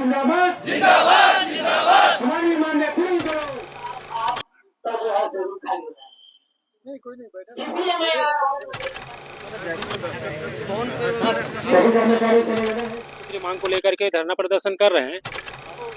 जिंदाबाद जिंदाबाद जिंदाबाद हमारी मांगे पूरी करो। नहीं कोई नहीं बैठा मांग को लेकर के धरना प्रदर्शन कर रहे हैं।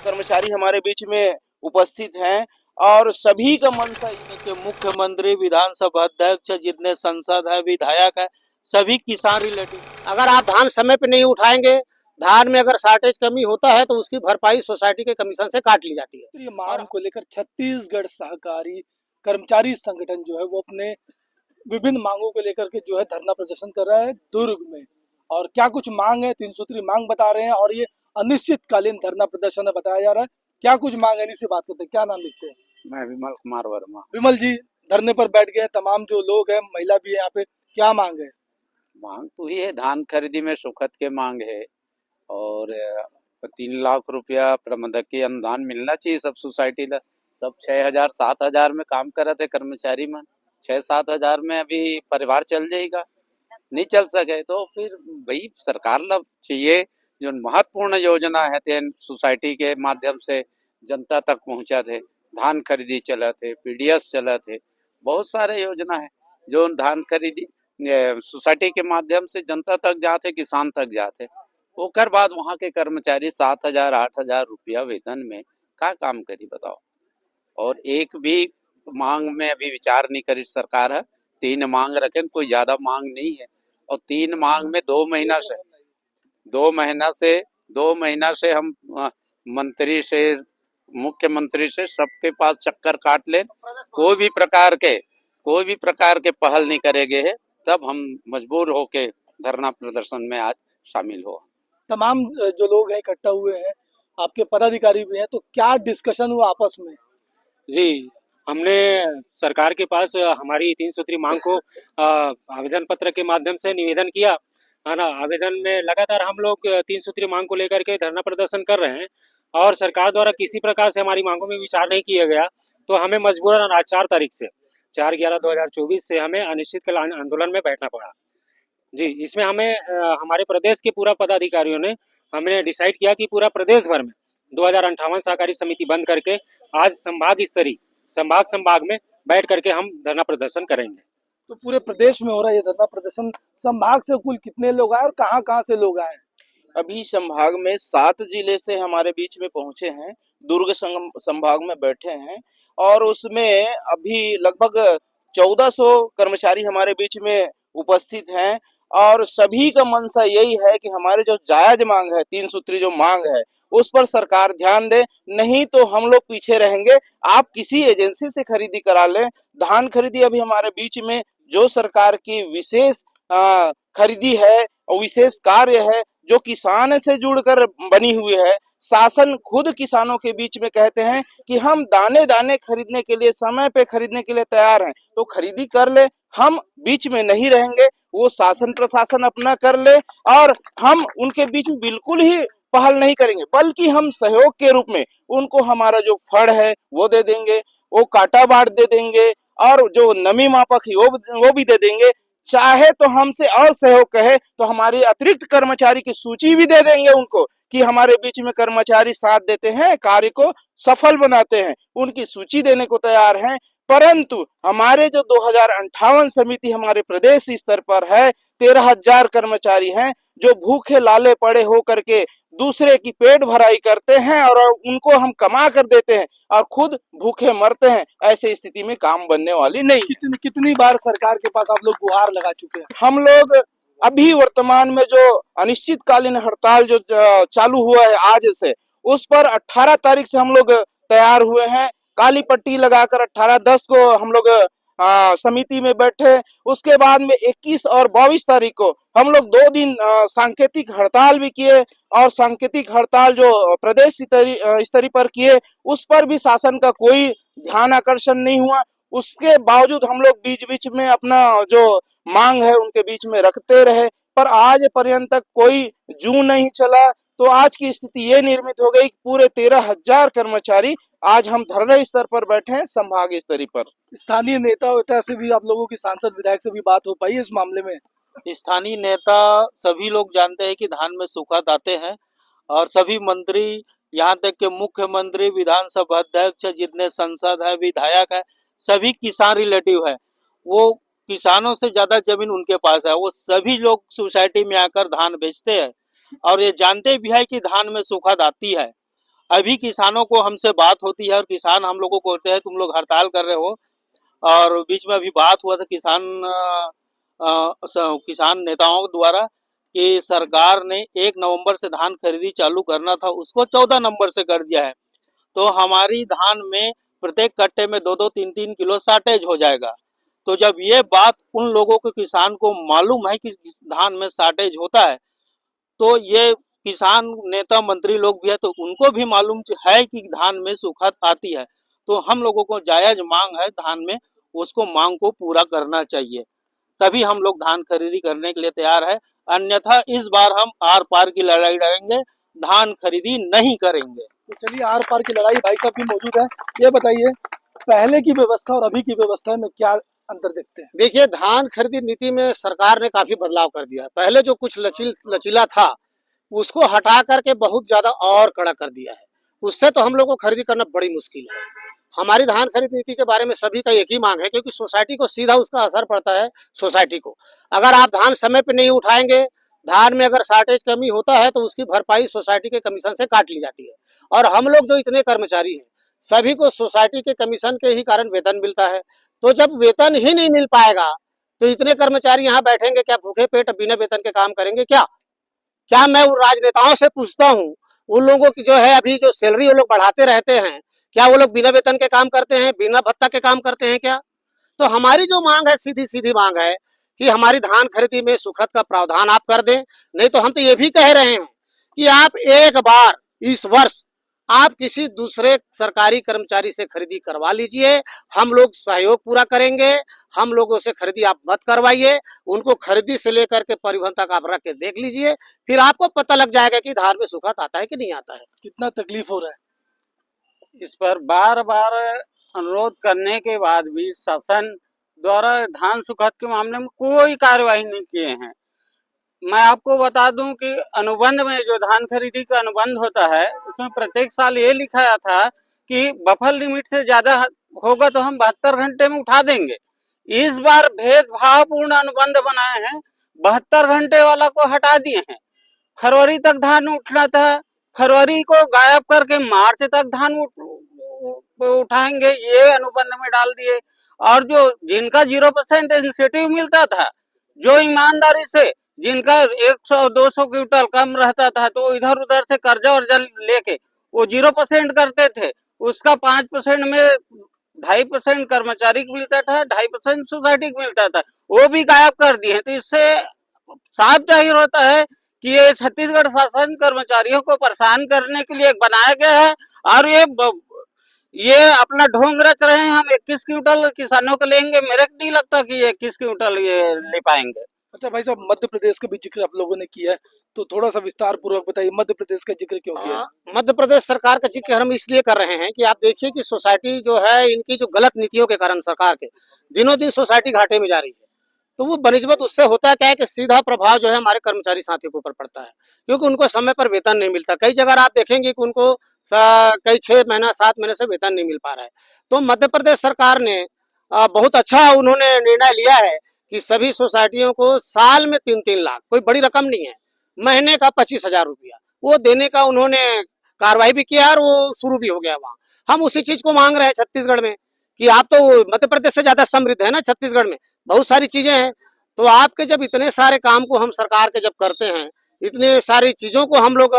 कर्मचारी हमारे बीच में उपस्थित हैं और सभी का मंशा कि मुख्यमंत्री, विधानसभा अध्यक्ष, जितने सांसद है, विधायक है, सभी किसान रिलेटिव। अगर आप धान समय पे नहीं उठाएंगे, धान में अगर शॉर्टेज कमी होता है तो उसकी भरपाई सोसाइटी के कमीशन से काट ली जाती है। तो ये मांग को लेकर छत्तीसगढ़ सहकारी कर्मचारी संगठन जो है वो अपने विभिन्न मांगों को लेकर के जो है धरना प्रदर्शन कर रहा है दुर्ग में। और क्या कुछ मांग है, 3 सूत्री मांग बता रहे हैं और ये अनिश्चितकालीन धरना प्रदर्शन है बताया जा रहा है। क्या कुछ मांग है, इन्हीं से बात करते हैं। क्या नाम लिखते हैं? मैं विमल कुमार वर्मा। विमल जी, धरने पर बैठ गए, तमाम जो लोग हैं, महिला भी है यहाँ पे, क्या मांग है? मांग तो ये है, धान खरीदी में सुखद के मांग है और 3 लाख रुपया प्रबंधकीय अनुदान मिलना चाहिए सब सोसाइटी ला। सब 6,000 7,000 में काम कर रहे थे कर्मचारी मन, 6-7 हजार में अभी परिवार चल जाएगा। नहीं चल सके तो फिर भाई सरकार ला चाहिए जो महत्वपूर्ण योजना है तेन सोसाइटी के माध्यम से जनता तक पहुंचा थे। धान खरीदी चला थे, पीडीएस चला थे, बहुत सारे योजना है जो धान खरीदी सोसाइटी के माध्यम से जनता तक जाते, किसान तक जाते। ओकर बाद वहाँ के कर्मचारी 7,000 8,000 रुपया वेतन में का काम करी बताओ। और एक भी मांग में अभी विचार नहीं करी सरकार है। 3 मांग रखे, कोई ज्यादा मांग नहीं है। और 3 मांग में 2 महीना से हम मंत्री से, मुख्यमंत्री से सबके पास चक्कर काट ले, कोई भी प्रकार के पहल नहीं करेंगे है। तब हम मजबूर होके धरना प्रदर्शन में आज शामिल हो। तमाम जो लोग हैं इकट्ठा हुए हैं, आपके पदाधिकारी भी हैं, तो क्या डिस्कशन हुआ आपस में? जी, हमने सरकार के पास हमारी 3 सूत्री मांग को आवेदन पत्र के माध्यम से निवेदन किया है ना। आवेदन में लगातार हम लोग 3 सूत्री मांग को लेकर के धरना प्रदर्शन कर रहे हैं और सरकार द्वारा किसी प्रकार से हमारी मांगों में विचार नहीं किया गया, तो हमें मजबूरन आज 4 तारीख से 4/11/2024 से हमें अनिश्चितकालीन आंदोलन में बैठना पड़ा। जी, इसमें हमें हमारे प्रदेश के पूरा पदाधिकारियों ने हमने डिसाइड किया कि पूरा प्रदेश भर में 2058 सहकारी समिति बंद करके आज संभाग में बैठ करके हम धरना प्रदर्शन करेंगे। तो पूरे प्रदेश में हो रहा है ये धरना प्रदर्शन। संभाग से कुल कितने लोग आए और कहाँ से लोग आए? अभी संभाग में 7 जिले से हमारे बीच में पहुंचे हैं, दुर्ग संभाग में बैठे हैं और उसमें अभी लगभग 1400 कर्मचारी हमारे बीच में उपस्थित हैं। और सभी का मंशा यही है कि हमारे जो जायज मांग है, 3 सूत्री जो मांग है, उस पर सरकार ध्यान दे, नहीं तो हम लोग पीछे रहेंगे। आप किसी एजेंसी से खरीदी करा लें, धान खरीदी अभी हमारे बीच में जो सरकार की विशेष खरीदी है और विशेष कार्य है जो किसान से जुड़कर बनी हुई है। शासन खुद किसानों के बीच में कहते हैं कि हम दाने दाने खरीदने के लिए, समय पे खरीदने के लिए तैयार हैं, तो खरीदी कर ले, हम बीच में नहीं रहेंगे। वो शासन प्रशासन अपना कर ले और हम उनके बीच में बिल्कुल ही पहल नहीं करेंगे, बल्कि हम सहयोग के रूप में उनको हमारा जो फंड है वो दे देंगे, वो काटा बाट दे देंगे और जो नमी मापक है वो भी दे देंगे। चाहे तो हमसे और सहयोग कहे तो हमारी अतिरिक्त कर्मचारी की सूची भी दे देंगे उनको कि हमारे बीच में कर्मचारी साथ देते हैं, कार्य को सफल बनाते हैं, उनकी सूची देने को तैयार हैं। परंतु हमारे जो 2058 समिति हमारे प्रदेश स्तर पर है, 13,000 कर्मचारी हैं जो भूखे लाले पड़े हो करके दूसरे की पेट भराई करते हैं और उनको हम कमा कर देते हैं और खुद भूखे मरते हैं। ऐसे स्थिति में काम बनने वाली नहीं। कितनी बार सरकार के पास आप लोग गुहार लगा चुके हैं? हम लोग अभी वर्तमान में जो अनिश्चितकालीन हड़ताल जो चालू हुआ है आज से, उस पर 18 तारीख से हम लोग तैयार हुए हैं। काली पट्टी लगाकर 18/10 को हम लोग समिति में बैठे। उसके बाद में 21 और 22 तारीख को हम लोग 2 दिन सांकेतिक हड़ताल भी किए और सांकेतिक हड़ताल जो प्रदेश स्तरीय पर किए, उस पर भी शासन का कोई ध्यान आकर्षण नहीं हुआ। उसके बावजूद हम लोग बीच बीच में अपना जो मांग है उनके बीच में रखते रहे, पर आज पर्यंत तक कोई जू नहीं चला। तो आज की स्थिति ये निर्मित हो गई कि पूरे 13,000 कर्मचारी आज हम धरने स्तर पर बैठे हैं, संभाग स्तरीय पर। स्थानीय नेता से भी आप लोगों की, सांसद विधायक से भी बात हो पाई इस मामले में? स्थानीय नेता सभी लोग जानते हैं कि धान में सुखाद आते हैं और सभी मंत्री यहाँ तक कि मुख्यमंत्री, विधानसभा अध्यक्ष, जितने सांसद है, विधायक है, सभी किसान रिलेटिव है। वो किसानों से ज्यादा जमीन उनके पास है। वो सभी लोग सोसाइटी में आकर धान बेचते हैं और ये जानते भी है कि धान में सुखद आती है। अभी किसानों को हमसे बात होती है और किसान हम लोगों को कहते हैं तुम लोग हड़ताल कर रहे हो। और बीच में अभी बात हुआ था किसान नेताओं द्वारा कि सरकार ने 1 नवंबर से धान खरीदी चालू करना था, उसको 14 नवंबर से कर दिया है। तो हमारी धान में प्रत्येक कट्टे में 2-2, 3-3 किलो शार्टेज हो जाएगा। तो जब ये बात उन लोगों को, किसान को मालूम है कि धान में शार्टेज होता है, तो ये किसान नेता मंत्री लोग भी है तो उनको भी मालूम है कि धान में सुखद आती है। तो हम लोगों को जायज मांग है धान में, उसको मांग को पूरा करना चाहिए, तभी हम लोग धान खरीदी करने के लिए तैयार है। अन्यथा इस बार हम आर पार की लड़ाई लड़ेंगे, धान खरीदी नहीं करेंगे। तो चलिए, आर पार की लड़ाई भाई साहब भी मौजूद है। ये बताइए, पहले की व्यवस्था और अभी की व्यवस्था में क्या अंतर देखते हैं? देखिए, धान खरीदी नीति में सरकार ने काफी बदलाव कर दिया है। पहले जो कुछ लचीला था उसको हटा करके बहुत ज्यादा और कड़ा कर दिया है। उससे तो हम लोग को खरीदी करना बड़ी मुश्किल है। हमारी धान खरीद नीति के बारे में सभी का एक ही मांग है, क्योंकि सोसाइटी को सीधा उसका असर पड़ता है। सोसाइटी को अगर आप धान समय पे नहीं उठाएंगे, धान में अगर शार्टेज कमी होता है तो उसकी भरपाई सोसाइटी के कमीशन से काट ली जाती है। और हम लोग जो इतने कर्मचारी हैं, सभी को सोसाइटी के कमीशन के ही कारण वेतन मिलता है। तो जब वेतन ही नहीं मिल पाएगा तो इतने कर्मचारी यहाँ बैठेंगे क्या? भूखे पेट बिना वेतन के काम करेंगे क्या? क्या मैं उन राजनेताओं से पूछता हूँ, उन लोगों की जो है अभी जो सैलरी वो लोग बढ़ाते रहते हैं, क्या वो लोग बिना वेतन के काम करते हैं, बिना भत्ता के काम करते हैं क्या? तो हमारी जो मांग है, सीधी सीधी मांग है कि हमारी धान खरीदी में सुखद का प्रावधान आप कर दें। नहीं तो हम तो ये भी कह रहे हैं कि आप एक बार इस वर्ष आप किसी दूसरे सरकारी कर्मचारी से खरीदी करवा लीजिए, हम लोग सहयोग पूरा करेंगे। हम लोगों से खरीदी आप मत करवाइए, उनको खरीदी से लेकर के परिवहन तक आप रख के देख लीजिए, फिर आपको पता लग जाएगा कि धान में सुखद आता है कि नहीं आता है। कितना तकलीफ हो रहा है? इस पर बार बार अनुरोध करने के बाद भी शासन द्वारा धान सुखद के मामले में कोई कार्यवाही नहीं किए हैं। मैं आपको बता दूं कि अनुबंध में जो धान खरीदी का अनुबंध होता है उसमें प्रत्येक साल ये लिखाया था कि बफर लिमिट से ज्यादा होगा तो हम 72 घंटे में उठा देंगे। इस बार भेदभावपूर्ण अनुबंध बनाए हैं, 72 घंटे वाला को हटा दिए हैं। फरवरी तक धान उठना था, फरवरी को गायब करके मार्च तक धान उठाएंगे, ये अनुबंध में डाल दिए। और जो जिनका 0% इंसेंटिव मिलता था, जो ईमानदारी से जिनका 100-200 क्विंटल कम रहता था तो इधर उधर से कर्जा वर्जा लेके वो 0% करते थे, उसका 5% में 2.5% कर्मचारी को मिलता था, 2.5% सोसाइटी को मिलता था, वो भी गायब कर दिए। तो इससे साफ जाहिर होता है कि ये छत्तीसगढ़ शासन कर्मचारियों को परेशान करने के लिए बनाया गया है और ये अपना ढोंग रच रहे हैं। हम 21 क्विंटल किसानों को लेंगे, मेरे को नहीं लगता कि 21 क्विंटल ये ले पाएंगे। अच्छा भाई साहब, मध्य प्रदेश का भी जिक्र आप लोगों ने किया है, तो थोड़ा सा विस्तार पूर्वक बताइए, मध्य प्रदेश का जिक्र क्यों किया? मध्य प्रदेश सरकार का जिक्र हम इसलिए कर रहे हैं कि आप देखिए कि सोसाइटी जो है, इनकी जो गलत नीतियों के कारण सरकार के दिनों दिन सोसाइटी घाटे में जा रही है। तो वो बनिस्बत उससे होता है क्या है कि सीधा प्रभाव जो है हमारे कर्मचारी साथियों के ऊपर पड़ता है, क्योंकि उनको समय पर वेतन नहीं मिलता। कई जगह आप देखेंगे कि उनको कई 6 महीना 7 महीने से वेतन नहीं मिल पा रहा है। तो मध्य प्रदेश सरकार ने बहुत अच्छा उन्होंने निर्णय लिया है कि सभी सोसाइटियों को साल में 3-3 लाख, कोई बड़ी रकम नहीं है, महीने का 25,000 रुपया वो देने का उन्होंने कार्रवाई भी किया और वो शुरू भी हो गया वहाँ। हम उसी चीज को मांग रहे हैं छत्तीसगढ़ में कि आप तो मध्य प्रदेश से ज्यादा समृद्ध है ना, छत्तीसगढ़ में बहुत सारी चीजें हैं। तो आपके जब इतने सारे काम को हम सरकार के जब करते हैं, इतने सारी चीजों को हम लोग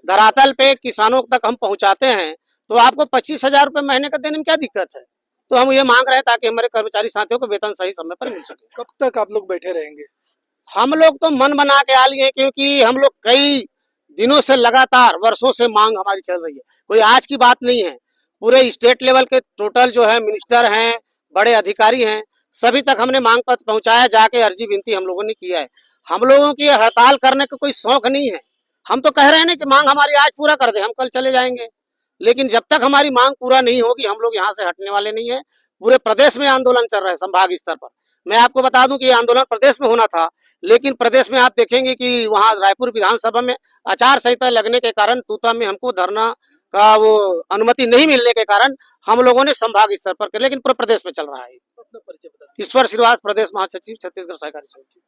धरातल पे किसानों तक हम पहुंचाते हैं, तो आपको 25,000 रुपये महीने का देने में क्या दिक्कत है? तो हम ये मांग रहे हैं ताकि हमारे कर्मचारी साथियों को वेतन सही समय पर मिल सके। कब तक आप लोग बैठे रहेंगे? हम लोग तो मन बना के आ लिए, क्योंकि हम लोग कई दिनों से लगातार वर्षों से मांग हमारी चल रही है, कोई आज की बात नहीं है। पूरे स्टेट लेवल के टोटल जो है मिनिस्टर हैं, बड़े अधिकारी हैं, सभी तक हमने मांग पत्र पहुंचाया, जाके अर्जी विनती हम लोगों ने किया है। हम लोगों की हड़ताल करने का कोई शौक नहीं है। हम तो कह रहे हैं ना कि मांग हमारी आज पूरा कर दे, हम कल चले जाएंगे, लेकिन जब तक हमारी मांग पूरा नहीं होगी हम लोग यहाँ से हटने वाले नहीं है। पूरे प्रदेश में आंदोलन चल रहा है, संभाग स्तर पर। मैं आपको बता दूं कि ये आंदोलन प्रदेश में होना था, लेकिन प्रदेश में आप देखेंगे कि वहां रायपुर विधानसभा में आचार संहिता लगने के कारण तूता में हमको धरना का वो अनुमति नहीं मिलने के कारण हम लोगों ने संभाग स्तर पर, लेकिन पूरे प्रदेश में चल रहा है। अपना परिचय बता ईश्वर श्रीवास, प्रदेश महासचिव, छत्तीसगढ़ सहकारी समिति।